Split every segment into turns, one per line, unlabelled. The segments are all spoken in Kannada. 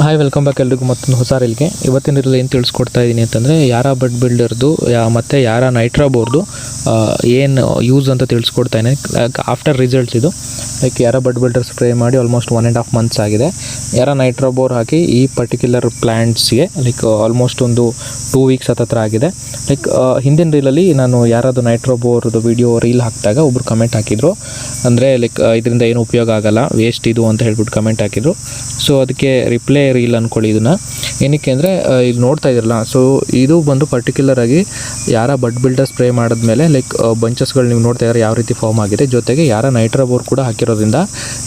ಹಾಯ್ ವೆಲ್ಕಮ್ ಬ್ಯಾಕ್ ಎಲ್ರಿಗೂ ಮತ್ತೊಂದು ಹೊಸ ರೀಲ್ಗೆ. ಇವತ್ತಿನ ರೀಲ್ ಏನು ತಿಳಿಸ್ಕೊಡ್ತಾ ಇದ್ದೀನಿ ಅಂತಂದರೆ ಯಾರ ಬಡ್ ಬಿಲ್ಡರ್ದು ಮತ್ತು ಯಾರ ನೈಟ್ರಾ ಬೋರ್ದು ಏನು ಯೂಸ್ ಅಂತ ತಿಳಿಸ್ಕೊಡ್ತಾ ಇದ್ದೀನಿ. ಆಫ್ಟರ್ ರಿಸಲ್ಟ್ಸ್ ಇದು ಲೈಕ್ ಯಾರ ಬಡ್ ಬಿಲ್ಡರ್ ಸ್ಪ್ರೇ ಮಾಡಿ ಆಲ್ಮೋಸ್ಟ್ 1.5 months ಆಗಿದೆ. ಯಾರ ನೈಟ್ರಾ ಬೋರ್ ಹಾಕಿ ಈ ಪರ್ಟಿಕ್ಯುಲರ್ ಪ್ಲ್ಯಾಂಟ್ಸ್ಗೆ ಲೈಕ್ ಆಲ್ಮೋಸ್ಟ್ ಒಂದು 2 weeks ಹತ್ತಿರ ಆಗಿದೆ. ಲೈಕ್ ಹಿಂದಿನ ರೀಲಲ್ಲಿ ನಾನು ಯಾರಾದ್ರು ನೈಟ್ರಾ ಬೋರ್ದು ವಿಡಿಯೋ ರೀಲ್ ಹಾಕಿದಾಗ ಒಬ್ಬರು ಕಮೆಂಟ್ ಹಾಕಿದರು, ಅಂದರೆ ಲೈಕ್ ಇದರಿಂದ ಏನು ಉಪಯೋಗ ಆಗಲ್ಲ, ವೇಸ್ಟ್ ಇದು ಅಂತ ಹೇಳ್ಬಿಟ್ಟು ಕಮೆಂಟ್ ಹಾಕಿದರು. ಸೊ ಅದಕ್ಕೆ ರಿಪ್ಲೈ ರೀಲ್ ಅಂದ್ಕೊಳ್ಳಿ. ಇದನ್ನು ಏನಕ್ಕೆ ಅಂದರೆ ಇಲ್ಲಿ ನೋಡ್ತಾ ಇದ್ದಿರಲ್ಲ, ಸೊ ಇದು ಬಂದು ಪರ್ಟಿಕ್ಯುಲರ್ ಆಗಿ ಯಾರ ಬಡ್ ಬಿಲ್ಡರ್ ಸ್ಪ್ರೇ ಮಾಡಿದ್ಮೇಲೆ ಲೈಕ್ ಬಂಚಸ್ಗಳು ನೀವು ನೋಡ್ತಾ ಇದ್ದಾರೆ ಯಾವ ರೀತಿ ಫಾರ್ಮ್ ಆಗಿದೆ. ಜೊತೆಗೆ ಯಾರ ನೈಟ್ರಾ ಬೋರ್ ಕೂಡ ಹಾಕಿರೋದ್ರಿಂದ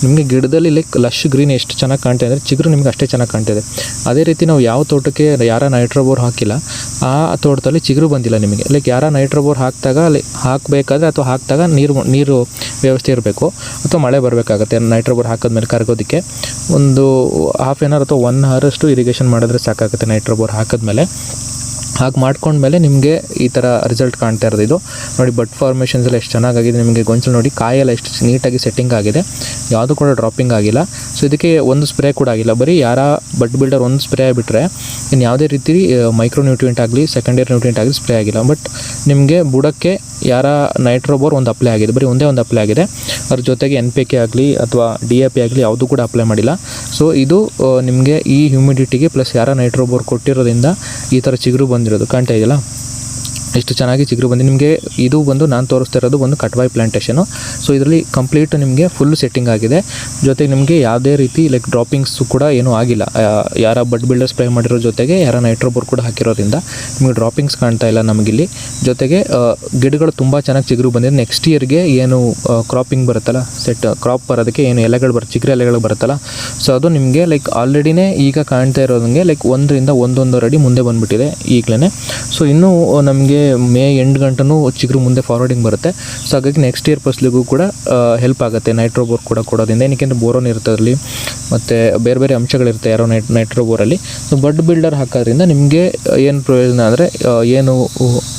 ನಿಮಗೆ ಗಿಡದಲ್ಲಿ ಲೈಕ್ ಲಶ್ ಗ್ರೀನ್ ಎಷ್ಟು ಚೆನ್ನಾಗಿ ಕಾಣ್ತಾ ಇದೆ, ಚಿಗುರು ನಿಮಗೆ ಅಷ್ಟೇ ಚೆನ್ನಾಗಿ ಕಾಣ್ತಿದೆ. ಅದೇ ರೀತಿ ನಾವು ಯಾವ ತೋಟಕ್ಕೆ ಯಾರ ನೈಟ್ರಾ ಬೋರ್ ಹಾಕಿಲ್ಲ ಆ ತೋಟದಲ್ಲಿ ಚಿಗುರು ಬಂದಿಲ್ಲ ನಿಮಗೆ. ಲೈಕ್ ಯಾರ ನೈಟ್ರಾ ಬೋರ್ ಹಾಕಿದಾಗ ಹಾಕಬೇಕಾದ್ರೆ ಅಥವಾ ಹಾಕಿದಾಗ ನೀರು ವ್ಯವಸ್ಥೆ ಇರಬೇಕು ಅಥವಾ ಮಳೆ ಬರಬೇಕಾಗುತ್ತೆ. ನೈಟ್ರಾ ಬೋರ್ ಹಾಕಿದ್ಮೇಲೆ ಕರಗೋದಕ್ಕೆ ಒಂದು ಹಾಫ್ ಆನ್ ಅವರ್ ಅಥವಾ 1 hour ಅಷ್ಟು ಇರಿಗೇಷನ್ ಮಾಡಿದ್ರೆ ಸಾಕಾಗುತ್ತೆ. ನೈಟ್ರಾ ಬೋರ್ ಹಾಕಿದ್ಮೇಲೆ ಹಾಗೆ ಮಾಡ್ಕೊಂಡ್ಮೇಲೆ ನಿಮಗೆ ಈ ಥರ ರಿಸಲ್ಟ್ ಕಾಣ್ತಾ ಇರೋದು. ಇದು ನೋಡಿ, ಬಡ್ ಫಾರ್ಮೇಷನ್ಸ್ ಎಲ್ಲ ಎಷ್ಟು ಚೆನ್ನಾಗಾಗಿದೆ. ನಿಮಗೆ ಗೊಂಚಲು ನೋಡಿ, ಕಾಯೆಲ್ಲ ಎಷ್ಟು ನೀಟಾಗಿ ಸೆಟ್ಟಿಂಗ್ ಆಗಿದೆ, ಯಾವುದು ಕೂಡ ಡ್ರಾಪಿಂಗ್ ಆಗಿಲ್ಲ. ಸೊ ಇದಕ್ಕೆ ಒಂದು ಸ್ಪ್ರೇ ಕೂಡ ಆಗಿಲ್ಲ, ಬರೀ ಯಾರ ಬಡ್ ಬಿಲ್ಡರ್ ಒಂದು ಸ್ಪ್ರೇ ಬಿಟ್ಟರೆ ಇನ್ನು ಯಾವುದೇ ರೀತಿ ಮೈಕ್ರೋ ನ್ಯೂಟ್ರಿಯೆಂಟ್ ಆಗಲಿ ಸೆಕೆಂಡರಿ ನ್ಯೂಟ್ರಿಯೆಂಟ್ ಆಗಲಿ ಸ್ಪ್ರೇ ಆಗಿಲ್ಲ. ಬಟ್ ನಿಮಗೆ ಬುಡಕ್ಕೆ ಯಾರ ನೈಟ್ರಾ ಬೋರ್ ಒಂದು ಅಪ್ಲೈ ಆಗಿದೆ, ಬರೀ ಒಂದೇ ಒಂದು ಅಪ್ಲೈ ಆಗಿದೆ. ಅದ್ರ ಜೊತೆಗೆ NPK ಆಗಲಿ ಅಥವಾ DAP ಆಗಲಿ ಯಾವುದೂ ಕೂಡ ಅಪ್ಲೈ ಮಾಡಿಲ್ಲ. ಸೊ ಇದು ನಿಮಗೆ ಈ ಹ್ಯೂಮಿಡಿಟಿಗೆ ಪ್ಲಸ್ ಯಾರ ನೈಟ್ರಾ ಬೋರ್ ಕೊಟ್ಟಿರೋದ್ರಿಂದ ಈ ಥರ ಚಿಗುರು ಬಂದಿರೋದು ಕಾಣ್ತಾ ಇದೆಯಲ್ಲ, ಎಷ್ಟು ಚೆನ್ನಾಗಿ ಚಿಗುರು ಬಂದು ನಿಮಗೆ. ಇದು ಬಂದು ನಾನು ತೋರಿಸ್ತಾ ಇರೋದು ಒಂದು ಕಟ್ವಾಯ್ ಪ್ಲಾಂಟೇಷನು. ಸೊ ಇದರಲ್ಲಿ ಕಂಪ್ಲೀಟ್ ನಿಮಗೆ ಫುಲ್ ಸೆಟ್ಟಿಂಗ್ ಆಗಿದೆ. ಜೊತೆಗೆ ನಿಮಗೆ ಯಾವುದೇ ರೀತಿ ಲೈಕ್ ಡ್ರಾಪಿಂಗ್ಸು ಕೂಡ ಏನೂ ಆಗಿಲ್ಲ. ಯಾರ ಬಡ್ ಬಿಲ್ಡರ್ ಸ್ಪ್ರೇ ಮಾಡಿರೋ ಜೊತೆಗೆ ಯಾರ ನೈಟ್ರಾ ಬೋರ್ ಕೂಡ ಹಾಕಿರೋದ್ರಿಂದ ನಿಮಗೆ ಡ್ರಾಪಿಂಗ್ಸ್ ಕಾಣ್ತಾ ಇಲ್ಲ ನಮಗಿಲ್ಲಿ. ಜೊತೆಗೆ ಗಿಡಗಳು ತುಂಬ ಚೆನ್ನಾಗಿ ಚಿಗುರು ಬಂದಿದೆ. ನೆಕ್ಸ್ಟ್ ಇಯರ್ಗೆ ಏನು ಕ್ರಾಪಿಂಗ್ ಬರುತ್ತಲ್ಲ, ಕ್ರಾಪ್ ಬರೋದಕ್ಕೆ ಏನು ಎಲೆಗಳು ಚಿಗುರು ಎಲೆಗಳು ಬರುತ್ತಲ್ಲ, ಸೊ ಅದು ನಿಮಗೆ ಲೈಕ್ ಆಲ್ರೆಡಿನೇ ಈಗ ಕಾಣ್ತಾ ಇರೋದಂಗೆ ಲೈಕ್ 1ರಿಂದ 1.5 ಅಡಿ ಮುಂದೆ ಬಂದುಬಿಟ್ಟಿದೆ ಈಗಲೇ. ಸೊ ಇನ್ನೂ ನಮಗೆ ಮೇ ಎಂಡ್ ಗಂಟನೂ ಚಿಗುರು ಮುಂದೆ ಫಾರ್ವರ್ಡಿಂಗ್ ಬರುತ್ತೆ. ಸೊ ಹಾಗಾಗಿ ನೆಕ್ಸ್ಟ್ ಇಯರ್ ಫಸಲಿಗೂ ಕೂಡ ಹೆಲ್ಪ್ ಆಗುತ್ತೆ ನೈಟ್ರಾ ಬೋರ್ ಕೂಡ ಕೊಡೋದ್ರಿಂದ. ಏನಕ್ಕೆ ಬೋರೋನ್ ಇರುತ್ತೆ ಅದರಲ್ಲಿ, ಮತ್ತು ಬೇರೆ ಬೇರೆ ಅಂಶಗಳಿರುತ್ತೆ ಯಾರೋ ನೈಟ್ರಾ ಬೋರಲ್ಲಿ. ಸೊ ಬಡ್ ಬಿಲ್ಡರ್ ಹಾಕೋದ್ರಿಂದ ನಿಮಗೆ ಏನು ಪ್ರಯೋಜನ ಅಂದರೆ, ಏನು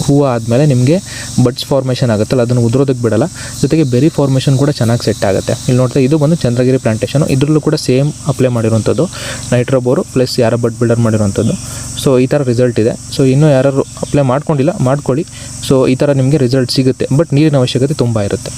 ಹೂವು ಆದಮೇಲೆ ನಿಮಗೆ ಬಡ್ಸ್ ಫಾರ್ಮೇಷನ್ ಆಗುತ್ತಲ್ಲ ಅದನ್ನು ಉದುರೋದಕ್ಕೆ ಬಿಡಲ್ಲ. ಜೊತೆಗೆ ಬೆರಿ ಫಾರ್ಮೇಷನ್ ಕೂಡ ಚೆನ್ನಾಗಿ ಸೆಟ್ ಆಗುತ್ತೆ. ಇಲ್ಲಿ ನೋಡ್ತಾ ಇದು ಬಂದು ಚಂದ್ರಗಿರಿ ಪ್ಲಾಂಟೇಷನು. ಇದರಲ್ಲೂ ಕೂಡ ಸೇಮ್ ಅಪ್ಲೈ ಮಾಡಿರುವಂಥದ್ದು ನೈಟ್ರಾ ಬೋರು ಪ್ಲಸ್ ಯಾರ ಬಡ್ ಬಿಲ್ಡರ್ ಮಾಡಿರುವಂಥದ್ದು. ಸೊ ಈ ಥರ ರಿಸಲ್ಟ್ ಇದೆ. ಸೊ ಇನ್ನೂ ಯಾರು ಅಪ್ಲೈ ಮಾಡ್ಕೊಂಡಿಲ್ಲ ಮಾಡ್ಕೊಳ್ಳಿ. ಸೊ ಈ ಥರ ನಿಮಗೆ ರಿಸಲ್ಟ್ ಸಿಗುತ್ತೆ, ಬಟ್ ನೀರಿನ ಅವಶ್ಯಕತೆ ತುಂಬ ಇರುತ್ತೆ.